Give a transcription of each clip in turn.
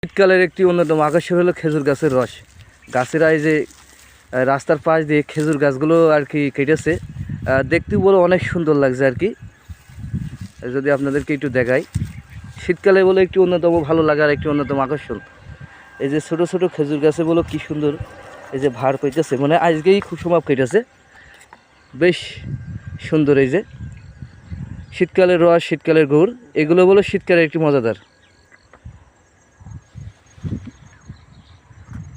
শীতকালের একটি অন্যতম আকর্ষণ হলো খেজুর গাছের রস। গাছেরা এই যে রাস্তার পাশ দিয়ে খেজুর গাছগুলো আর কি কেটেছে, দেখতেও বলে অনেক সুন্দর লাগছে আর কি। যদি আপনাদেরকে একটু দেখাই, শীতকালে বলে একটি অন্যতম ভালো লাগার একটি অন্যতম আকর্ষণ। এই যে ছোটো ছোটো খেজুর গাছে বলো কী সুন্দর এই যে ভার কইতেছে, মানে আজকেই খুব সময় কেটেছে, বেশ সুন্দর। এই যে শীতকালের রস, শীতকালের গুড়, এগুলো বলো শীতকালের একটি মজাদার,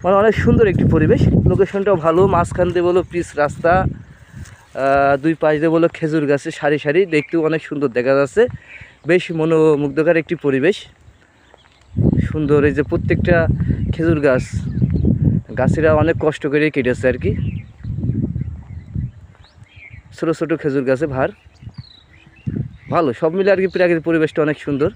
মানে অনেক সুন্দর একটি পরিবেশ। লোকেশনটাও ভালো, মাঝখান দিয়ে বলো পিচ রাস্তা, দুই পাশ দিয়ে বলো খেজুর গাছে সারি সারি, দেখতেও অনেক সুন্দর দেখা যাচ্ছে। বেশ মনোমুগ্ধকর একটি পরিবেশ, সুন্দর। এই যে প্রত্যেকটা খেজুর গাছেরা অনেক কষ্ট করে কেটেছে আর কি, ছোটো ছোটো খেজুর গাছে ভার, ভালো সব মিলে আর কি। প্রাকৃতিক পরিবেশটা অনেক সুন্দর।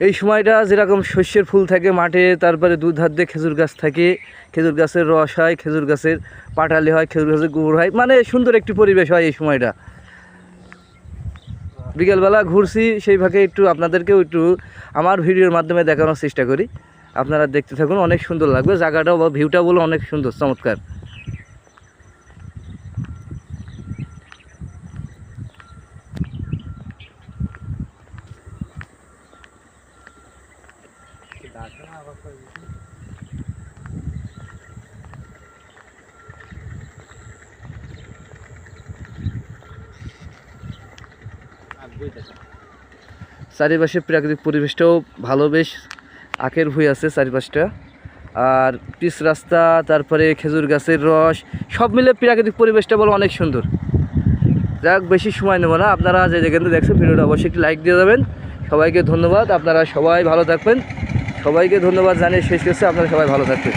এই সময়টা যেরকম শস্যের ফুল থাকে মাঠে, তারপরে দুধ হাত দিয়ে খেজুর গাছ থাকে, খেজুর গাছের রস হয়, খেজুর গাছের পাটালি হয়, খেজুর গাছের গুড় হয়, মানে সুন্দর একটি পরিবেশ হয় এই সময়টা। বিকেলবেলা ঘুরছি, সেই ভাগে একটু আপনাদেরকেও একটু আমার ভিডিওর মাধ্যমে দেখানোর চেষ্টা করি। আপনারা দেখতে থাকুন, অনেক সুন্দর লাগবে জায়গাটাও বা ভিউটা বলে অনেক সুন্দর, চমৎকার। চারিপাশে প্রাকৃতিক পরিবেশটাও ভালো, বেশ আখের ভুঁই আছে চারিপাশটা, আর পিচ রাস্তা, তারপরে খেজুর গাছের রস, সব মিলে প্রাকৃতিক পরিবেশটা বলো অনেক সুন্দর। যাক, বেশি সময় নেব না, আপনারা যে যেখান থেকে দেখছেন ভিডিওটা অবশ্যই একটি লাইক দিয়ে যাবেন। সবাইকে ধন্যবাদ, আপনারা সবাই ভালো থাকবেন। সবাইকে ধন্যবাদ জানিয়ে শেষ করছে, আপনারা সবাই ভালো থাকবেন।